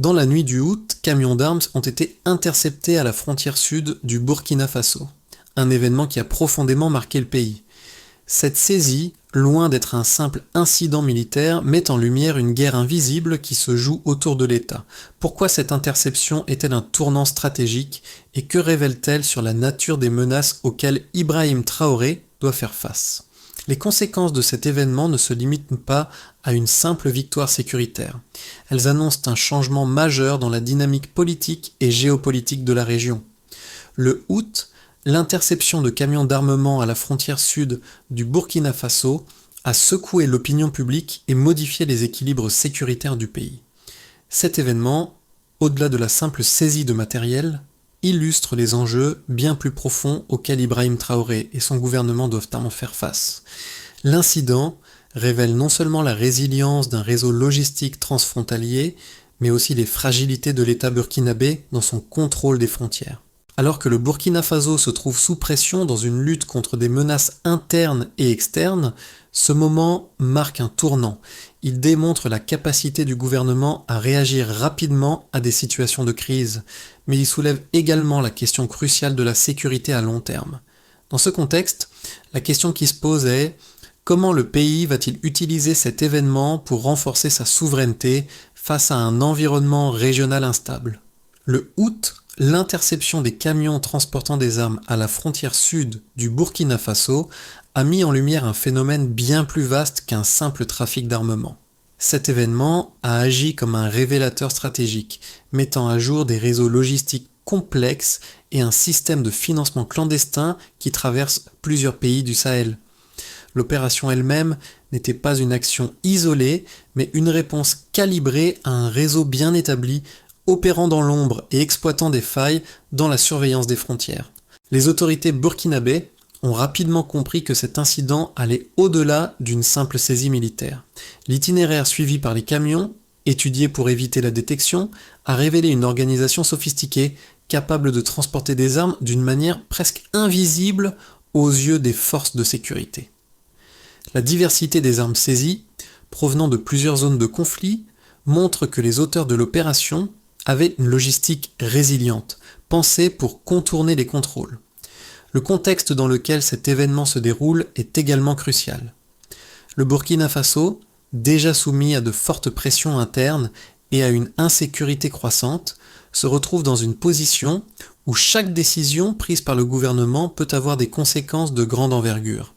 Dans la nuit du août, camions d'armes ont été interceptés à la frontière sud du Burkina Faso, un événement qui a profondément marqué le pays. Cette saisie, loin d'être un simple incident militaire, met en lumière une guerre invisible qui se joue autour de l'État. Pourquoi cette interception est-elle un tournant stratégique et que révèle-t-elle sur la nature des menaces auxquelles Ibrahim Traoré doit faire face ? Les conséquences de cet événement ne se limitent pas à une simple victoire sécuritaire. Elles annoncent un changement majeur dans la dynamique politique et géopolitique de la région. Le août, l'interception de camions d'armement à la frontière sud du Burkina Faso a secoué l'opinion publique et modifié les équilibres sécuritaires du pays. Cet événement, au-delà de la simple saisie de matériel, illustre les enjeux bien plus profonds auxquels Ibrahim Traoré et son gouvernement doivent en faire face. L'incident révèle non seulement la résilience d'un réseau logistique transfrontalier, mais aussi les fragilités de l'État burkinabé dans son contrôle des frontières. Alors que le Burkina Faso se trouve sous pression dans une lutte contre des menaces internes et externes, ce moment marque un tournant. Il démontre la capacité du gouvernement à réagir rapidement à des situations de crise, mais il soulève également la question cruciale de la sécurité à long terme. Dans ce contexte, la question qui se pose est: comment le pays va-t-il utiliser cet événement pour renforcer sa souveraineté face à un environnement régional instable ? Le août, l'interception des camions transportant des armes à la frontière sud du Burkina Faso a mis en lumière un phénomène bien plus vaste qu'un simple trafic d'armement. Cet événement a agi comme un révélateur stratégique, mettant à jour des réseaux logistiques complexes et un système de financement clandestin qui traverse plusieurs pays du Sahel. L'opération elle-même n'était pas une action isolée, mais une réponse calibrée à un réseau bien établi, opérant dans l'ombre et exploitant des failles dans la surveillance des frontières. Les autorités burkinabées ont rapidement compris que cet incident allait au-delà d'une simple saisie militaire. L'itinéraire suivi par les camions, étudié pour éviter la détection, a révélé une organisation sophistiquée, capable de transporter des armes d'une manière presque invisible aux yeux des forces de sécurité. La diversité des armes saisies, provenant de plusieurs zones de conflit, montre que les auteurs de l'opération avaient une logistique résiliente, pensée pour contourner les contrôles. Le contexte dans lequel cet événement se déroule est également crucial. Le Burkina Faso, déjà soumis à de fortes pressions internes et à une insécurité croissante, se retrouve dans une position où chaque décision prise par le gouvernement peut avoir des conséquences de grande envergure.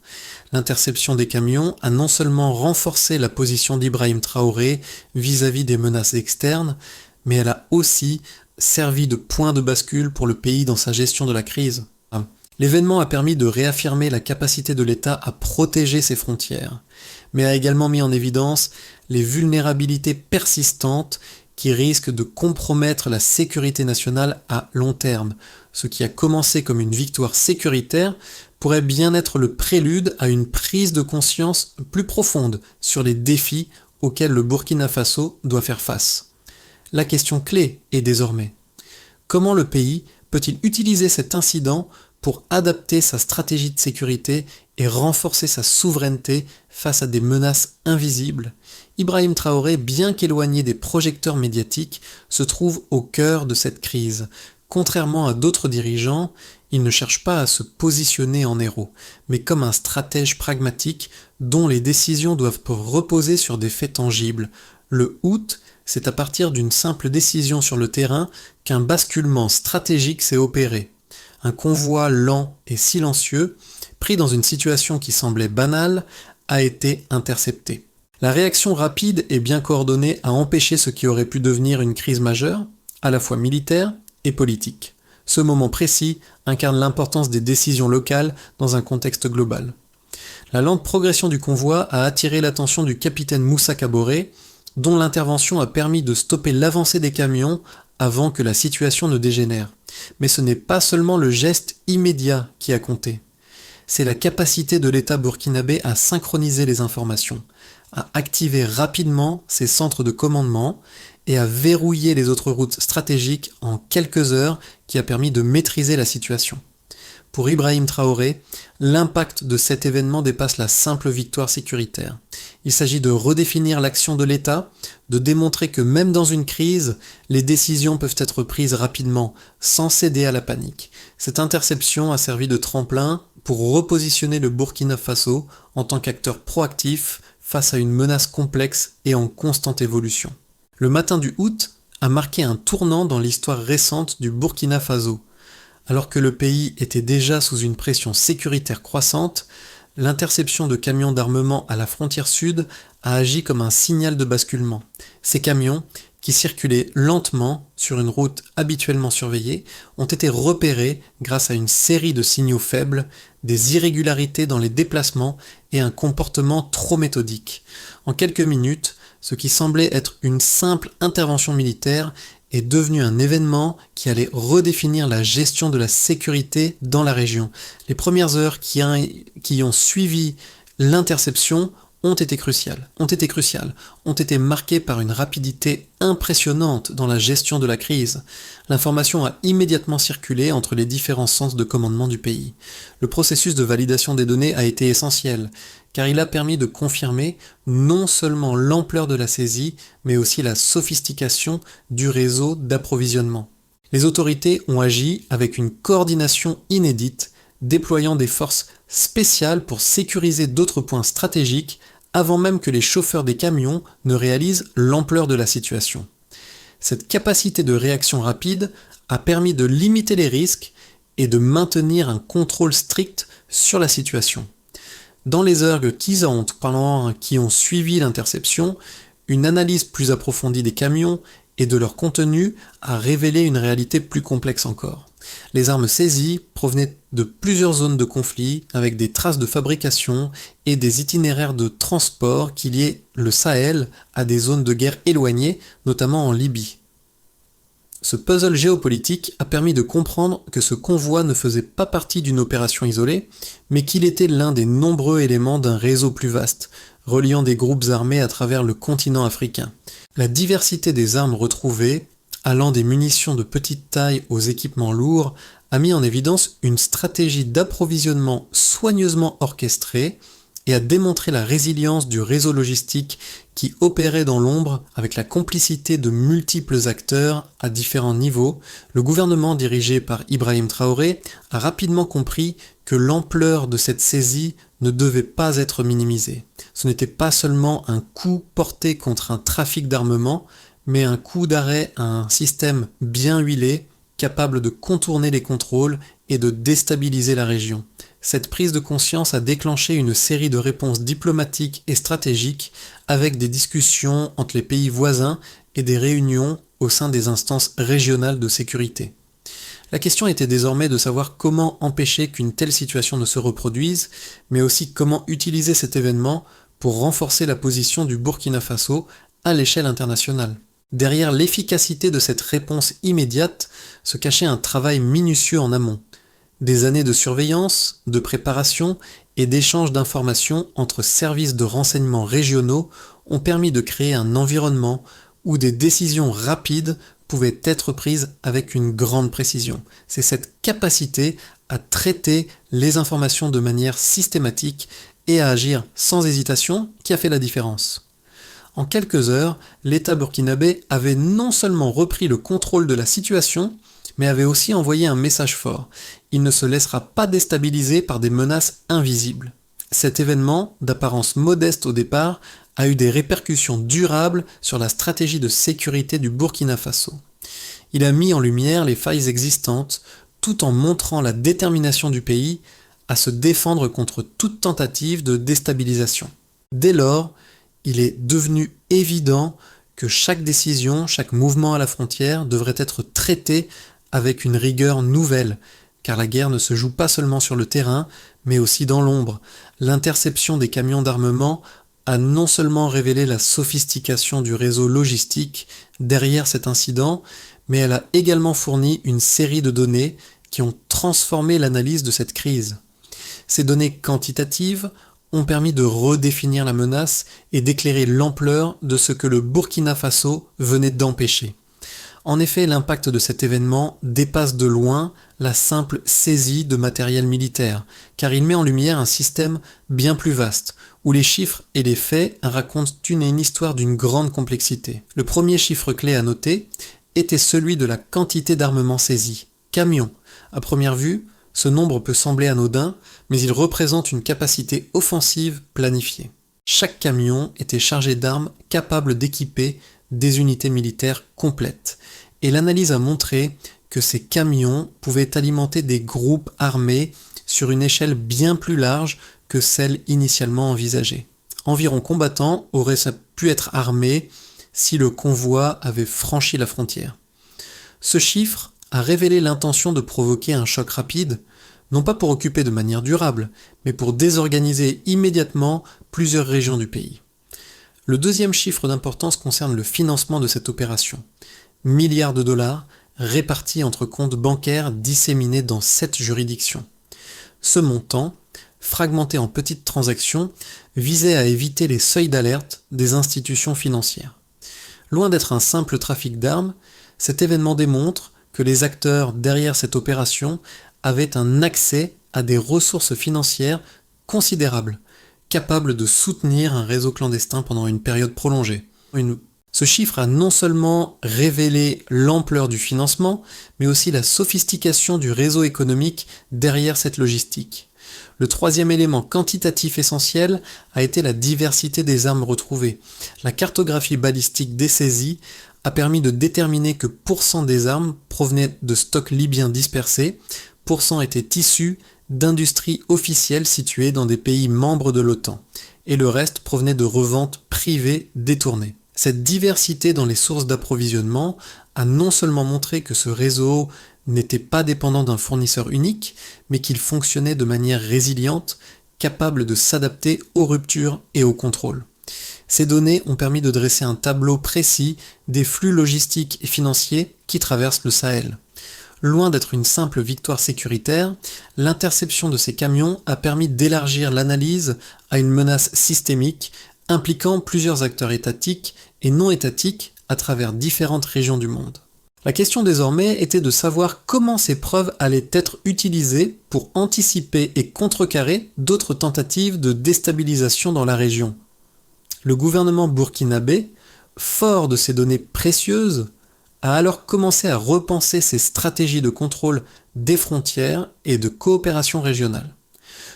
L'interception des camions a non seulement renforcé la position d'Ibrahim Traoré vis-à-vis des menaces externes, mais elle a aussi servi de point de bascule pour le pays dans sa gestion de la crise. L'événement a permis de réaffirmer la capacité de l'État à protéger ses frontières, mais a également mis en évidence les vulnérabilités persistantes qui risquent de compromettre la sécurité nationale à long terme. Ce qui a commencé comme une victoire sécuritaire pourrait bien être le prélude à une prise de conscience plus profonde sur les défis auxquels le Burkina Faso doit faire face. La question clé est désormais: comment le pays peut-il utiliser cet incident pour adapter sa stratégie de sécurité et renforcer sa souveraineté face à des menaces invisibles? Ibrahim Traoré, bien qu'éloigné des projecteurs médiatiques, se trouve au cœur de cette crise. Contrairement à d'autres dirigeants, il ne cherche pas à se positionner en héros, mais comme un stratège pragmatique dont les décisions doivent reposer sur des faits tangibles. Le août, c'est à partir d'une simple décision sur le terrain qu'un basculement stratégique s'est opéré. Un convoi lent et silencieux, pris dans une situation qui semblait banale, a été intercepté. La réaction rapide et bien coordonnée a empêché ce qui aurait pu devenir une crise majeure, à la fois militaire et politique. Ce moment précis incarne l'importance des décisions locales dans un contexte global. La lente progression du convoi a attiré l'attention du capitaine Moussa Kaboré, dont l'intervention a permis de stopper l'avancée des camions avant que la situation ne dégénère. Mais ce n'est pas seulement le geste immédiat qui a compté. C'est la capacité de l'État burkinabé à synchroniser les informations, à activer rapidement ses centres de commandement et à verrouiller les autres routes stratégiques en quelques heures qui a permis de maîtriser la situation. Pour Ibrahim Traoré, l'impact de cet événement dépasse la simple victoire sécuritaire. Il s'agit de redéfinir l'action de l'État, de démontrer que même dans une crise, les décisions peuvent être prises rapidement, sans céder à la panique. Cette interception a servi de tremplin pour repositionner le Burkina Faso en tant qu'acteur proactif face à une menace complexe et en constante évolution. Le matin du août a marqué un tournant dans l'histoire récente du Burkina Faso. Alors que le pays était déjà sous une pression sécuritaire croissante, l'interception de camions d'armement à la frontière sud a agi comme un signal de basculement. Ces camions, qui circulaient lentement sur une route habituellement surveillée, ont été repérés grâce à une série de signaux faibles, des irrégularités dans les déplacements et un comportement trop méthodique. En quelques minutes, ce qui semblait être une simple intervention militaire est devenu un événement qui allait redéfinir la gestion de la sécurité dans la région. Les premières heures qui ont suivi l'interception ont été cruciales, ont été marquées par une rapidité impressionnante dans la gestion de la crise. L'information a immédiatement circulé entre les différents centres de commandement du pays. Le processus de validation des données a été essentiel, car il a permis de confirmer non seulement l'ampleur de la saisie, mais aussi la sophistication du réseau d'approvisionnement. Les autorités ont agi avec une coordination inédite, déployant des forces spéciales pour sécuriser d'autres points stratégiques avant même que les chauffeurs des camions ne réalisent l'ampleur de la situation. Cette capacité de réaction rapide a permis de limiter les risques et de maintenir un contrôle strict sur la situation. Dans les heures qui ont suivi l'interception, une analyse plus approfondie des camions et de leur contenu a révélé une réalité plus complexe encore. Les armes saisies provenaient de plusieurs zones de conflit avec des traces de fabrication et des itinéraires de transport qui liaient le Sahel à des zones de guerre éloignées, notamment en Libye. Ce puzzle géopolitique a permis de comprendre que ce convoi ne faisait pas partie d'une opération isolée, mais qu'il était l'un des nombreux éléments d'un réseau plus vaste, reliant des groupes armés à travers le continent africain. La diversité des armes retrouvées, allant des munitions de petite taille aux équipements lourds, a mis en évidence une stratégie d'approvisionnement soigneusement orchestrée et a démontré la résilience du réseau logistique qui opérait dans l'ombre avec la complicité de multiples acteurs à différents niveaux. Le gouvernement dirigé par Ibrahim Traoré a rapidement compris que l'ampleur de cette saisie ne devait pas être minimisée. Ce n'était pas seulement un coup porté contre un trafic d'armement, mais un coup d'arrêt à un système bien huilé, capable de contourner les contrôles et de déstabiliser la région. Cette prise de conscience a déclenché une série de réponses diplomatiques et stratégiques avec des discussions entre les pays voisins et des réunions au sein des instances régionales de sécurité. La question était désormais de savoir comment empêcher qu'une telle situation ne se reproduise, mais aussi comment utiliser cet événement pour renforcer la position du Burkina Faso à l'échelle internationale. Derrière l'efficacité de cette réponse immédiate se cachait un travail minutieux en amont. Des années de surveillance, de préparation et d'échange d'informations entre services de renseignement régionaux ont permis de créer un environnement où des décisions rapides pouvaient être prises avec une grande précision. C'est cette capacité à traiter les informations de manière systématique et à agir sans hésitation qui a fait la différence. En quelques heures, l'État burkinabé avait non seulement repris le contrôle de la situation, mais avait aussi envoyé un message fort. Il ne se laissera pas déstabiliser par des menaces invisibles. Cet événement, d'apparence modeste au départ, a eu des répercussions durables sur la stratégie de sécurité du Burkina Faso. Il a mis en lumière les failles existantes, tout en montrant la détermination du pays à se défendre contre toute tentative de déstabilisation. Dès lors, il est devenu évident que chaque décision, chaque mouvement à la frontière devrait être traité avec une rigueur nouvelle, car la guerre ne se joue pas seulement sur le terrain, mais aussi dans l'ombre. L'interception des camions d'armement a non seulement révélé la sophistication du réseau logistique derrière cet incident, mais elle a également fourni une série de données qui ont transformé l'analyse de cette crise. Ces données quantitatives ont permis de redéfinir la menace et d'éclairer l'ampleur de ce que le Burkina Faso venait d'empêcher. En effet, l'impact de cet événement dépasse de loin la simple saisie de matériel militaire, car il met en lumière un système bien plus vaste, où les chiffres et les faits racontent une histoire d'une grande complexité. Le premier chiffre clé à noter était celui de la quantité d'armement saisi. Camions. À première vue, ce nombre peut sembler anodin, mais il représente une capacité offensive planifiée. Chaque camion était chargé d'armes capables d'équiper des unités militaires complètes. Et l'analyse a montré que ces camions pouvaient alimenter des groupes armés sur une échelle bien plus large que celle initialement envisagée. Environ combattants auraient pu être armés si le convoi avait franchi la frontière. Ce chiffre a révélé l'intention de provoquer un choc rapide, non pas pour occuper de manière durable, mais pour désorganiser immédiatement plusieurs régions du pays. Le deuxième chiffre d'importance concerne le financement de cette opération. Milliards de dollars répartis entre comptes bancaires disséminés dans 7 juridictions. Ce montant, fragmenté en petites transactions, visait à éviter les seuils d'alerte des institutions financières. Loin d'être un simple trafic d'armes, cet événement démontre que les acteurs derrière cette opération avaient un accès à des ressources financières considérables, capables de soutenir un réseau clandestin pendant une période prolongée. Ce chiffre a non seulement révélé l'ampleur du financement, mais aussi la sophistication du réseau économique derrière cette logistique. Le troisième élément quantitatif essentiel a été la diversité des armes retrouvées. La cartographie balistique des saisies a permis de déterminer que % des armes provenaient de stocks libyens dispersés, % étaient issus d'industries officielles situées dans des pays membres de l'OTAN, et le reste provenait de reventes privées détournées. Cette diversité dans les sources d'approvisionnement a non seulement montré que ce réseau n'était pas dépendant d'un fournisseur unique, mais qu'il fonctionnait de manière résiliente, capable de s'adapter aux ruptures et aux contrôles. Ces données ont permis de dresser un tableau précis des flux logistiques et financiers qui traversent le Sahel. Loin d'être une simple victoire sécuritaire, l'interception de ces camions a permis d'élargir l'analyse à une menace systémique impliquant plusieurs acteurs étatiques et non étatiques à travers différentes régions du monde. La question désormais était de savoir comment ces preuves allaient être utilisées pour anticiper et contrecarrer d'autres tentatives de déstabilisation dans la région. Le gouvernement burkinabé, fort de ces données précieuses, a alors commencé à repenser ses stratégies de contrôle des frontières et de coopération régionale.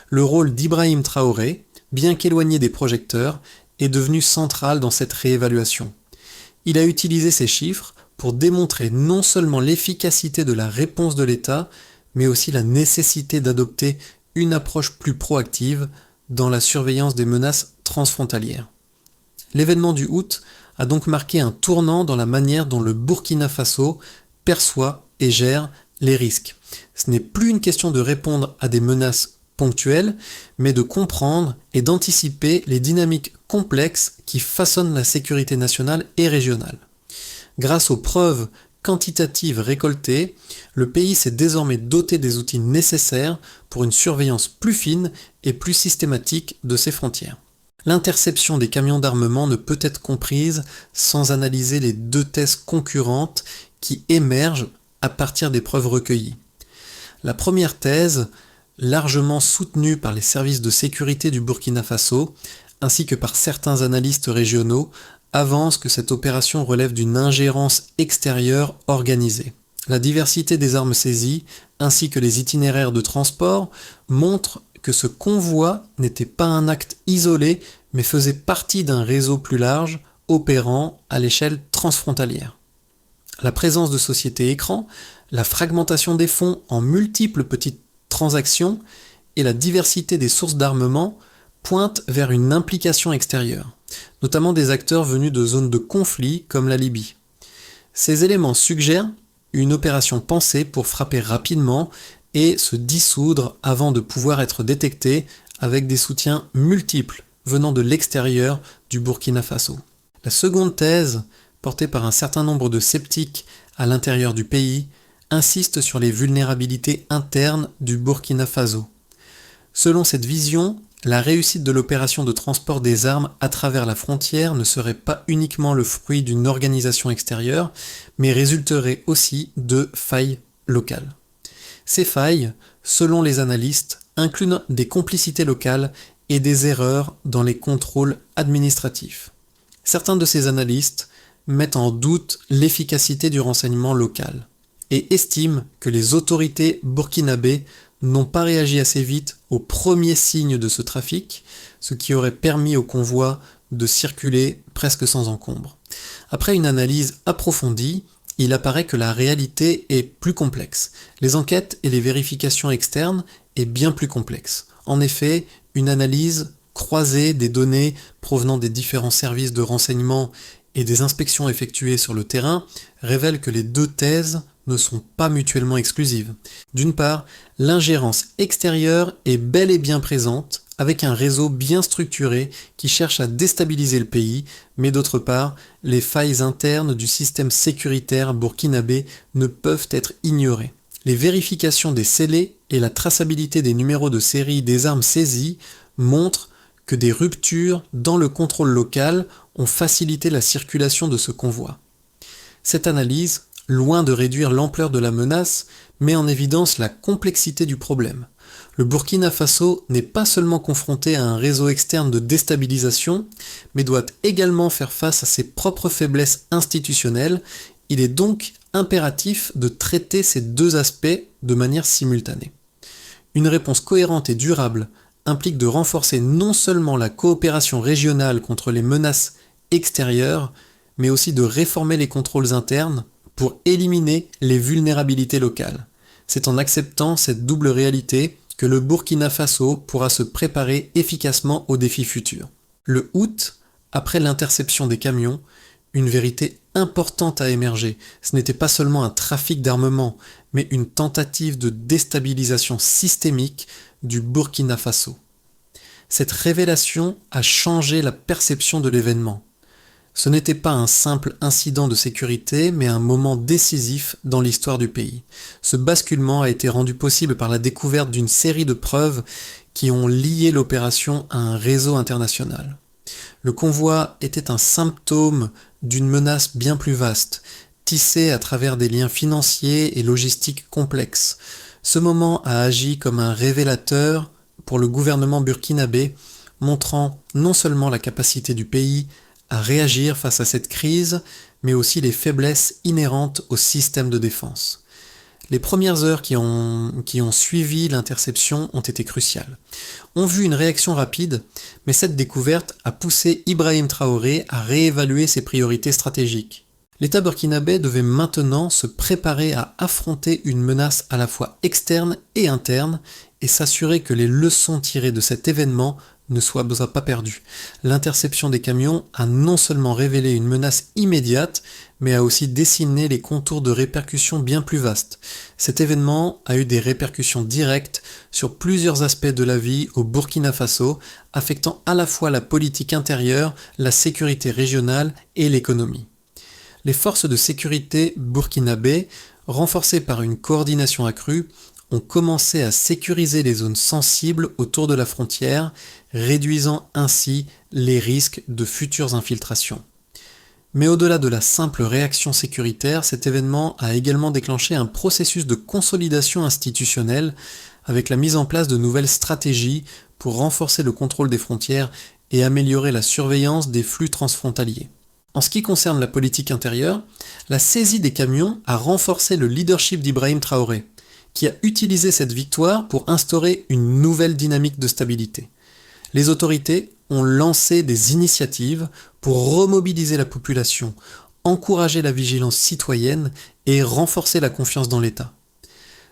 Le rôle d'Ibrahim Traoré, bien qu'éloigné des projecteurs, est devenu central dans cette réévaluation. Il a utilisé ces chiffres pour démontrer non seulement l'efficacité de la réponse de l'État, mais aussi la nécessité d'adopter une approche plus proactive dans la surveillance des menaces transfrontalières. L'événement du août a donc marqué un tournant dans la manière dont le Burkina Faso perçoit et gère les risques. Ce n'est plus une question de répondre à des menaces ponctuelles, mais de comprendre et d'anticiper les dynamiques complexes qui façonnent la sécurité nationale et régionale. Grâce aux preuves quantitatives récoltées, le pays s'est désormais doté des outils nécessaires pour une surveillance plus fine et plus systématique de ses frontières. L'interception des camions d'armement ne peut être comprise sans analyser les deux thèses concurrentes qui émergent à partir des preuves recueillies. La première thèse, largement soutenue par les services de sécurité du Burkina Faso, ainsi que par certains analystes régionaux, avance que cette opération relève d'une ingérence extérieure organisée. La diversité des armes saisies, ainsi que les itinéraires de transport, montrent que ce convoi n'était pas un acte isolé, mais faisait partie d'un réseau plus large, opérant à l'échelle transfrontalière. La présence de sociétés écrans, la fragmentation des fonds en multiples petites transactions et la diversité des sources d'armement pointent vers une implication extérieure, notamment des acteurs venus de zones de conflit comme la Libye. Ces éléments suggèrent une opération pensée pour frapper rapidement et se dissoudre avant de pouvoir être détectés avec des soutiens multiples venant de l'extérieur du Burkina Faso. La seconde thèse, portée par un certain nombre de sceptiques à l'intérieur du pays, insiste sur les vulnérabilités internes du Burkina Faso. Selon cette vision, La réussite de l'opération de transport des armes à travers la frontière ne serait pas uniquement le fruit d'une organisation extérieure, mais résulterait aussi de failles locales. Ces failles, selon les analystes, incluent des complicités locales et des erreurs dans les contrôles administratifs. Certains de ces analystes mettent en doute l'efficacité du renseignement local et estiment que les autorités burkinabées n'ont pas réagi assez vite aux premiers signes de ce trafic, ce qui aurait permis au convoi de circuler presque sans encombre. Après une analyse approfondie, il apparaît que la réalité est plus complexe. Les enquêtes et les vérifications externes est bien plus complexe. En effet, une analyse croisée des données provenant des différents services de renseignement et des inspections effectuées sur le terrain révèle que les deux thèses ne sont pas mutuellement exclusives. D'une part, l'ingérence extérieure est bel et bien présente, avec un réseau bien structuré qui cherche à déstabiliser le pays, mais d'autre part, les failles internes du système sécuritaire burkinabé ne peuvent être ignorées. Les vérifications des scellés et la traçabilité des numéros de série des armes saisies montrent que des ruptures dans le contrôle local ont facilité la circulation de ce convoi. Cette analyse, loin de réduire l'ampleur de la menace, met en évidence la complexité du problème. Le Burkina Faso n'est pas seulement confronté à un réseau externe de déstabilisation, mais doit également faire face à ses propres faiblesses institutionnelles. Il est donc impératif de traiter ces deux aspects de manière simultanée. Une réponse cohérente et durable implique de renforcer non seulement la coopération régionale contre les menaces extérieures, mais aussi de réformer les contrôles internes pour éliminer les vulnérabilités locales. C'est en acceptant cette double réalité que le Burkina Faso pourra se préparer efficacement aux défis futurs. Le août, après l'interception des camions, une vérité importante a émergé. Ce n'était pas seulement un trafic d'armement, mais une tentative de déstabilisation systémique du Burkina Faso. Cette révélation a changé la perception de l'événement. Ce n'était pas un simple incident de sécurité, mais un moment décisif dans l'histoire du pays. Ce basculement a été rendu possible par la découverte d'une série de preuves qui ont lié l'opération à un réseau international. Le convoi était un symptôme d'une menace bien plus vaste, tissée à travers des liens financiers et logistiques complexes. Ce moment a agi comme un révélateur pour le gouvernement burkinabé, montrant non seulement la capacité du pays à réagir face à cette crise, mais aussi les faiblesses inhérentes au système de défense. Les premières heures qui ont suivi l'interception ont été cruciales. On vu une réaction rapide, mais cette découverte a poussé Ibrahim Traoré à réévaluer ses priorités stratégiques. L'État burkinabé devait maintenant se préparer à affronter une menace à la fois externe et interne et s'assurer que les leçons tirées de cet événement ne soient pas perdues. L'interception des camions a non seulement révélé une menace immédiate, mais a aussi dessiné les contours de répercussions bien plus vastes. Cet événement a eu des répercussions directes sur plusieurs aspects de la vie au Burkina Faso, affectant à la fois la politique intérieure, la sécurité régionale et l'économie. Les forces de sécurité burkinabées, renforcées par une coordination accrue, ont commencé à sécuriser les zones sensibles autour de la frontière, réduisant ainsi les risques de futures infiltrations. Mais au-delà de la simple réaction sécuritaire, cet événement a également déclenché un processus de consolidation institutionnelle avec la mise en place de nouvelles stratégies pour renforcer le contrôle des frontières et améliorer la surveillance des flux transfrontaliers. En ce qui concerne la politique intérieure, la saisie des camions a renforcé le leadership d'Ibrahim Traoré, qui a utilisé cette victoire pour instaurer une nouvelle dynamique de stabilité. Les autorités ont lancé des initiatives pour remobiliser la population, encourager la vigilance citoyenne et renforcer la confiance dans l'État.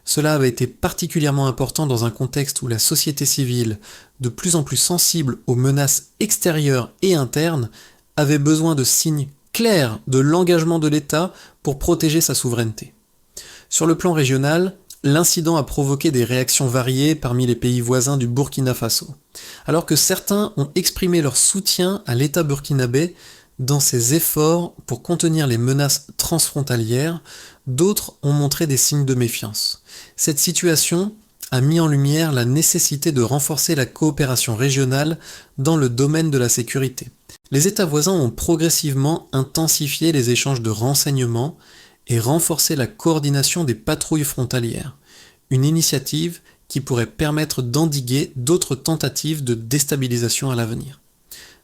Cela avait été particulièrement important dans un contexte où la société civile, de plus en plus sensible aux menaces extérieures et internes, avait besoin de signes clairs de l'engagement de l'État pour protéger sa souveraineté. Sur le plan régional, l'incident a provoqué des réactions variées parmi les pays voisins du Burkina Faso. Alors que certains ont exprimé leur soutien à l'État burkinabé dans ses efforts pour contenir les menaces transfrontalières, d'autres ont montré des signes de méfiance. Cette situation a mis en lumière la nécessité de renforcer la coopération régionale dans le domaine de la sécurité. Les États voisins ont progressivement intensifié les échanges de renseignements et renforcé la coordination des patrouilles frontalières, une initiative qui pourrait permettre d'endiguer d'autres tentatives de déstabilisation à l'avenir.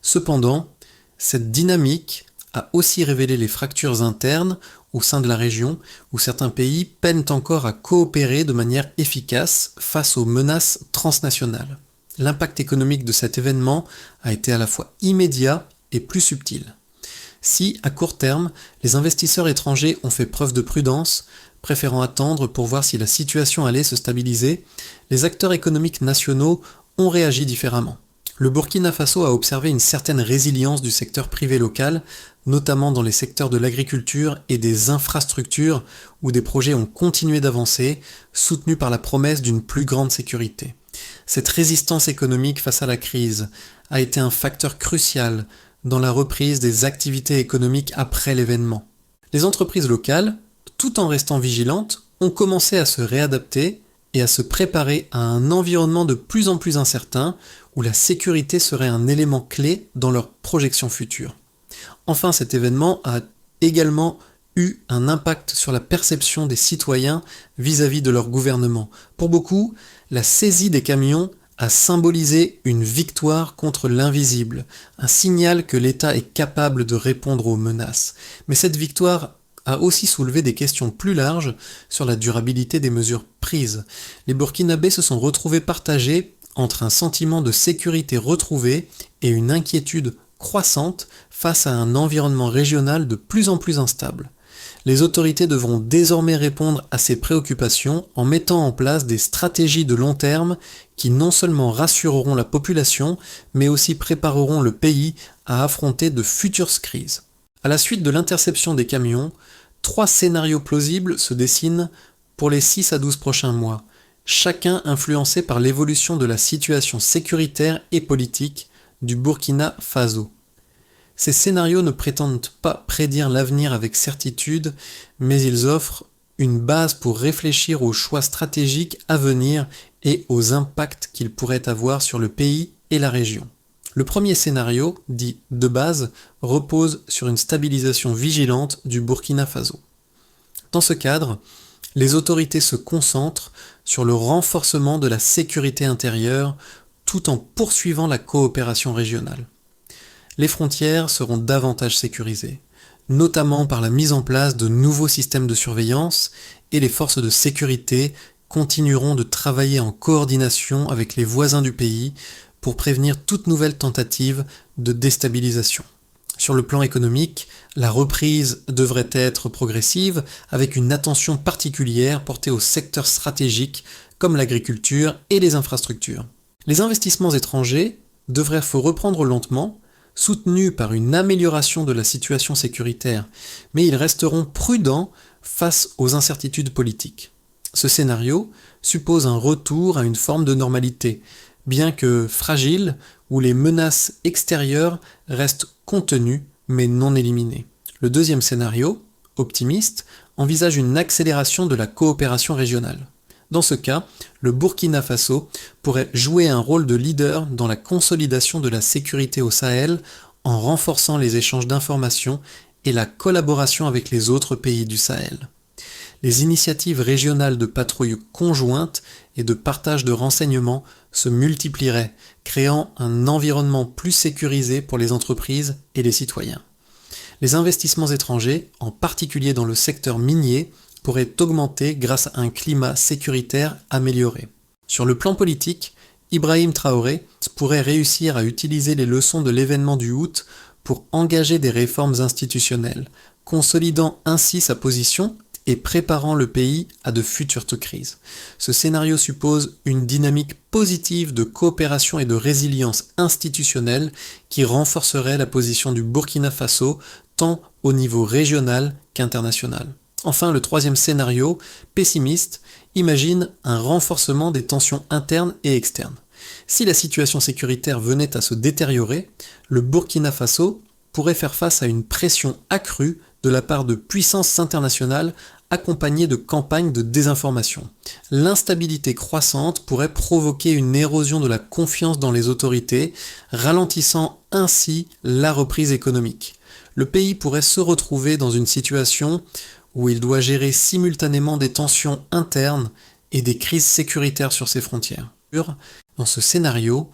Cependant, cette dynamique a aussi révélé les fractures internes au sein de la région où certains pays peinent encore à coopérer de manière efficace face aux menaces transnationales. L'impact économique de cet événement a été à la fois immédiat et plus subtil. Si, à court terme, les investisseurs étrangers ont fait preuve de prudence, préférant attendre pour voir si la situation allait se stabiliser, les acteurs économiques nationaux ont réagi différemment. Le Burkina Faso a observé une certaine résilience du secteur privé local, notamment dans les secteurs de l'agriculture et des infrastructures où des projets ont continué d'avancer, soutenus par la promesse d'une plus grande sécurité. Cette résistance économique face à la crise a été un facteur crucial dans la reprise des activités économiques après l'événement. Les entreprises locales, tout en restant vigilantes, ont commencé à se réadapter et à se préparer à un environnement de plus en plus incertain où la sécurité serait un élément clé dans leurs projections futures. Enfin, cet événement a également eu un impact sur la perception des citoyens vis-à-vis de leur gouvernement. Pour beaucoup, la saisie des camions a symbolisé une victoire contre l'invisible, un signal que l'État est capable de répondre aux menaces. Mais cette victoire a aussi soulevé des questions plus larges sur la durabilité des mesures prises. Les Burkinabés se sont retrouvés partagés entre un sentiment de sécurité retrouvé et une inquiétude croissante face à un environnement régional de plus en plus instable. Les autorités devront désormais répondre à ces préoccupations en mettant en place des stratégies de long terme qui non seulement rassureront la population, mais aussi prépareront le pays à affronter de futures crises. À la suite de l'interception des camions, 3 scénarios plausibles se dessinent pour les 6 à 12 prochains mois, chacun influencé par l'évolution de la situation sécuritaire et politique du Burkina Faso. Ces scénarios ne prétendent pas prédire l'avenir avec certitude, mais ils offrent une base pour réfléchir aux choix stratégiques à venir et aux impacts qu'ils pourraient avoir sur le pays et la région. Le premier scénario, dit de base, repose sur une stabilisation vigilante du Burkina Faso. Dans ce cadre, les autorités se concentrent sur le renforcement de la sécurité intérieure tout en poursuivant la coopération régionale. Les frontières seront davantage sécurisées, notamment par la mise en place de nouveaux systèmes de surveillance, et les forces de sécurité continueront de travailler en coordination avec les voisins du pays pour prévenir toute nouvelle tentative de déstabilisation. Sur le plan économique, la reprise devrait être progressive avec une attention particulière portée aux secteurs stratégiques comme l'agriculture et les infrastructures. Les investissements étrangers devraient reprendre lentement, soutenus par une amélioration de la situation sécuritaire, mais ils resteront prudents face aux incertitudes politiques. Ce scénario suppose un retour à une forme de normalité, bien que fragile, où les menaces extérieures restent contenues mais non éliminées. Le deuxième scénario, optimiste, envisage une accélération de la coopération régionale. Dans ce cas, le Burkina Faso pourrait jouer un rôle de leader dans la consolidation de la sécurité au Sahel en renforçant les échanges d'informations et la collaboration avec les autres pays du Sahel. Les initiatives régionales de patrouille conjointes et de partage de renseignements se multiplieraient, créant un environnement plus sécurisé pour les entreprises et les citoyens. Les investissements étrangers, en particulier dans le secteur minier, pourraient augmenter grâce à un climat sécuritaire amélioré. Sur le plan politique, Ibrahim Traoré pourrait réussir à utiliser les leçons de l'événement du août pour engager des réformes institutionnelles, consolidant ainsi sa position et préparant le pays à de futures crises. Ce scénario suppose une dynamique positive de coopération et de résilience institutionnelle qui renforcerait la position du Burkina Faso tant au niveau régional qu'international. Enfin, le troisième scénario, pessimiste, imagine un renforcement des tensions internes et externes. Si la situation sécuritaire venait à se détériorer, le Burkina Faso pourrait faire face à une pression accrue de la part de puissances internationales accompagnées de campagnes de désinformation. L'instabilité croissante pourrait provoquer une érosion de la confiance dans les autorités, ralentissant ainsi la reprise économique. Le pays pourrait se retrouver dans une situation où il doit gérer simultanément des tensions internes et des crises sécuritaires sur ses frontières. Dans ce scénario,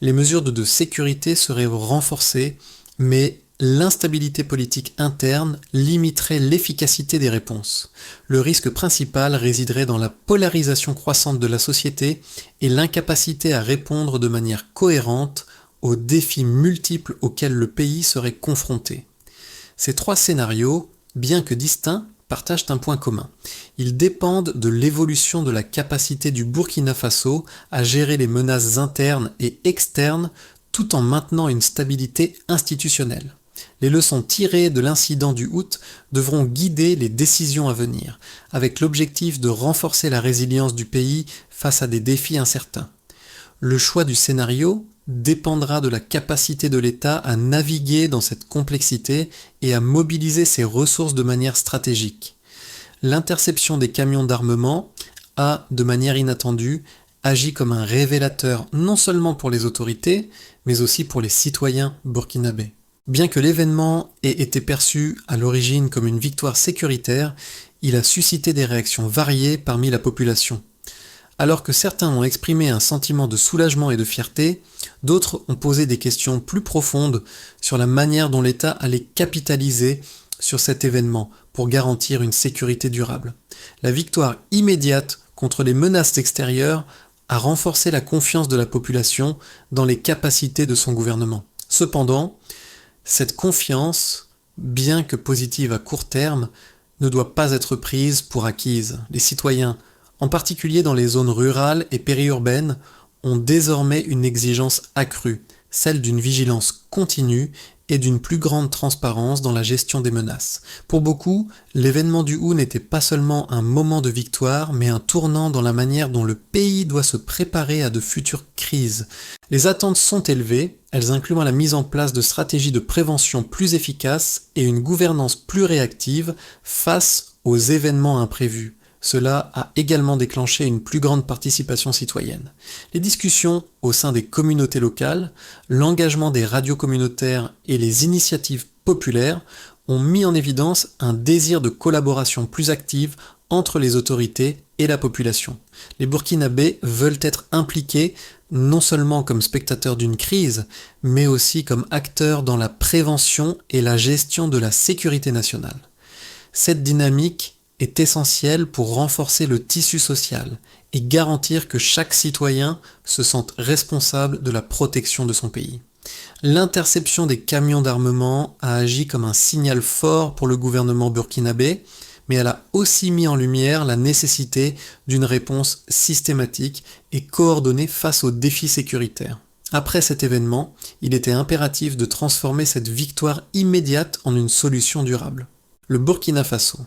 les mesures de sécurité seraient renforcées, mais l'instabilité politique interne limiterait l'efficacité des réponses. Le risque principal résiderait dans la polarisation croissante de la société et l'incapacité à répondre de manière cohérente aux défis multiples auxquels le pays serait confronté. Ces trois scénarios, bien que distincts, partagent un point commun. Ils dépendent de l'évolution de la capacité du Burkina Faso à gérer les menaces internes et externes tout en maintenant une stabilité institutionnelle. Les leçons tirées de l'incident du août devront guider les décisions à venir, avec l'objectif de renforcer la résilience du pays face à des défis incertains. Le choix du scénario dépendra de la capacité de l'État à naviguer dans cette complexité et à mobiliser ses ressources de manière stratégique. L'interception des camions d'armement a, de manière inattendue, agi comme un révélateur non seulement pour les autorités, mais aussi pour les citoyens burkinabés. Bien que l'événement ait été perçu à l'origine comme une victoire sécuritaire, il a suscité des réactions variées parmi la population. Alors que certains ont exprimé un sentiment de soulagement et de fierté, d'autres ont posé des questions plus profondes sur la manière dont l'État allait capitaliser sur cet événement pour garantir une sécurité durable. La victoire immédiate contre les menaces extérieures a renforcé la confiance de la population dans les capacités de son gouvernement. Cependant, cette confiance, bien que positive à court terme, ne doit pas être prise pour acquise. Les citoyens, en particulier dans les zones rurales et périurbaines, ont désormais une exigence accrue, celle d'une vigilance continue et d'une plus grande transparence dans la gestion des menaces. Pour beaucoup, l'événement du août n'était pas seulement un moment de victoire, mais un tournant dans la manière dont le pays doit se préparer à de futures crises. Les attentes sont élevées, elles incluent la mise en place de stratégies de prévention plus efficaces et une gouvernance plus réactive face aux événements imprévus. Cela a également déclenché une plus grande participation citoyenne. Les discussions au sein des communautés locales, l'engagement des radios communautaires et les initiatives populaires ont mis en évidence un désir de collaboration plus active entre les autorités et la population. Les Burkinabés veulent être impliqués non seulement comme spectateurs d'une crise, mais aussi comme acteurs dans la prévention et la gestion de la sécurité nationale. Cette dynamique est essentielle pour renforcer le tissu social et garantir que chaque citoyen se sente responsable de la protection de son pays. L'interception des camions d'armement a agi comme un signal fort pour le gouvernement burkinabé, mais elle a aussi mis en lumière la nécessité d'une réponse systématique et coordonnée face aux défis sécuritaires. Après cet événement, il était impératif de transformer cette victoire immédiate en une solution durable. Le Burkina Faso,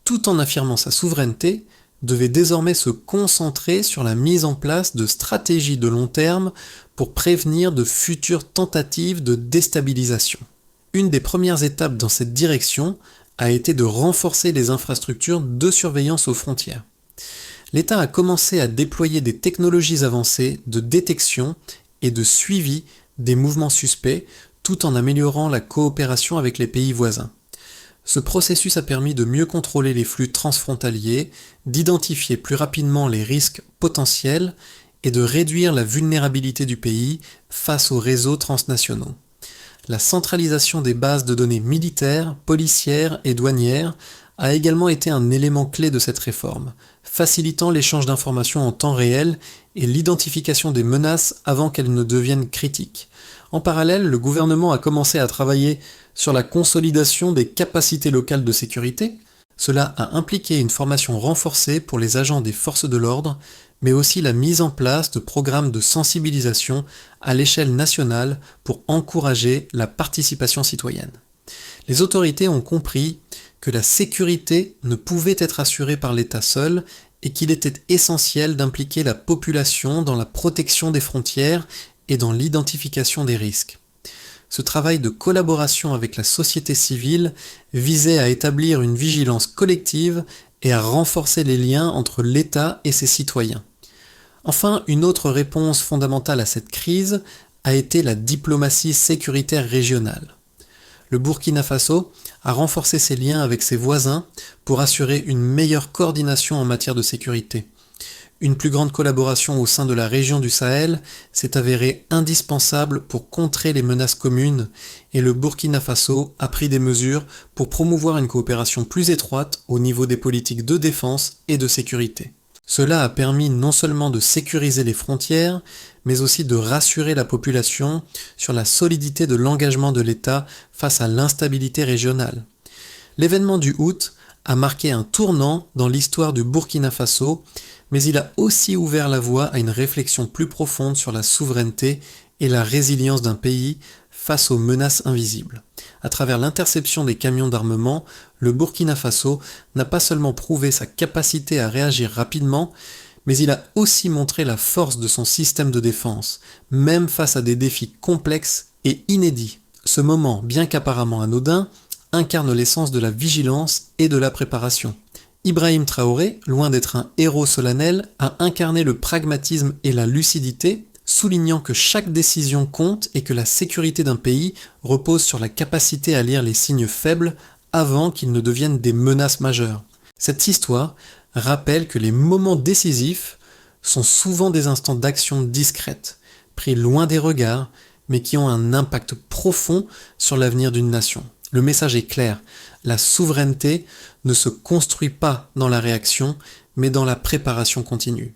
tout en affirmant sa souveraineté, devait désormais se concentrer sur la mise en place de stratégies de long terme pour prévenir de futures tentatives de déstabilisation. Une des premières étapes dans cette direction a été de renforcer les infrastructures de surveillance aux frontières. L'État a commencé à déployer des technologies avancées de détection et de suivi des mouvements suspects, tout en améliorant la coopération avec les pays voisins. Ce processus a permis de mieux contrôler les flux transfrontaliers, d'identifier plus rapidement les risques potentiels et de réduire la vulnérabilité du pays face aux réseaux transnationaux. La centralisation des bases de données militaires, policières et douanières a également été un élément clé de cette réforme, facilitant l'échange d'informations en temps réel et l'identification des menaces avant qu'elles ne deviennent critiques. En parallèle, le gouvernement a commencé à travailler sur la consolidation des capacités locales de sécurité. Cela a impliqué une formation renforcée pour les agents des forces de l'ordre, mais aussi la mise en place de programmes de sensibilisation à l'échelle nationale pour encourager la participation citoyenne. Les autorités ont compris que la sécurité ne pouvait être assurée par l'État seul et qu'il était essentiel d'impliquer la population dans la protection des frontières et dans l'identification des risques. Ce travail de collaboration avec la société civile visait à établir une vigilance collective et à renforcer les liens entre l'État et ses citoyens. Enfin, une autre réponse fondamentale à cette crise a été la diplomatie sécuritaire régionale. Le Burkina Faso a renforcé ses liens avec ses voisins pour assurer une meilleure coordination en matière de sécurité. Une plus grande collaboration au sein de la région du Sahel s'est avérée indispensable pour contrer les menaces communes et le Burkina Faso a pris des mesures pour promouvoir une coopération plus étroite au niveau des politiques de défense et de sécurité. Cela a permis non seulement de sécuriser les frontières, mais aussi de rassurer la population sur la solidité de l'engagement de l'État face à l'instabilité régionale. L'événement du août a marqué un tournant dans l'histoire du Burkina Faso, mais il a aussi ouvert la voie à une réflexion plus profonde sur la souveraineté et la résilience d'un pays face aux menaces invisibles. À travers l'interception des camions d'armement, le Burkina Faso n'a pas seulement prouvé sa capacité à réagir rapidement, mais il a aussi montré la force de son système de défense, même face à des défis complexes et inédits. Ce moment, bien qu'apparemment anodin, incarne l'essence de la vigilance et de la préparation. Ibrahim Traoré, loin d'être un héros solennel, a incarné le pragmatisme et la lucidité, soulignant que chaque décision compte et que la sécurité d'un pays repose sur la capacité à lire les signes faibles avant qu'ils ne deviennent des menaces majeures. Cette histoire rappelle que les moments décisifs sont souvent des instants d'action discrète, pris loin des regards, mais qui ont un impact profond sur l'avenir d'une nation. Le message est clair, la souveraineté ne se construit pas dans la réaction, mais dans la préparation continue.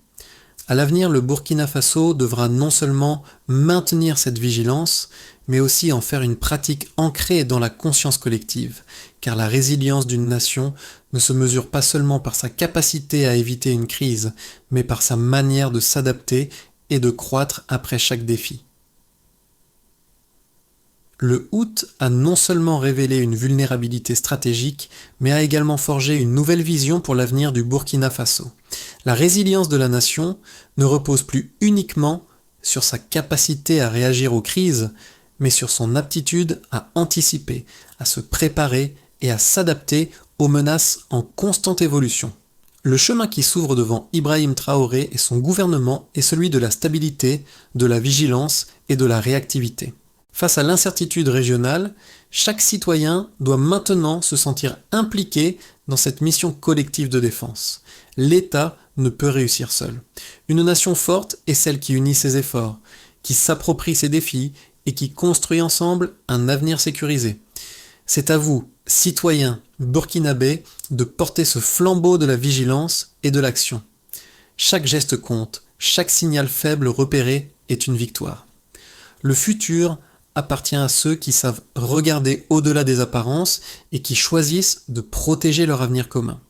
À l'avenir, le Burkina Faso devra non seulement maintenir cette vigilance, mais aussi en faire une pratique ancrée dans la conscience collective, car la résilience d'une nation ne se mesure pas seulement par sa capacité à éviter une crise, mais par sa manière de s'adapter et de croître après chaque défi. Le août a non seulement révélé une vulnérabilité stratégique, mais a également forgé une nouvelle vision pour l'avenir du Burkina Faso. La résilience de la nation ne repose plus uniquement sur sa capacité à réagir aux crises, mais sur son aptitude à anticiper, à se préparer et à s'adapter aux menaces en constante évolution. Le chemin qui s'ouvre devant Ibrahim Traoré et son gouvernement est celui de la stabilité, de la vigilance et de la réactivité. Face à l'incertitude régionale, chaque citoyen doit maintenant se sentir impliqué dans cette mission collective de défense. L'État ne peut réussir seul. Une nation forte est celle qui unit ses efforts, qui s'approprie ses défis et qui construit ensemble un avenir sécurisé. C'est à vous, citoyens burkinabés, de porter ce flambeau de la vigilance et de l'action. Chaque geste compte, chaque signal faible repéré est une victoire. Le futur appartient à ceux qui savent regarder au-delà des apparences et qui choisissent de protéger leur avenir commun.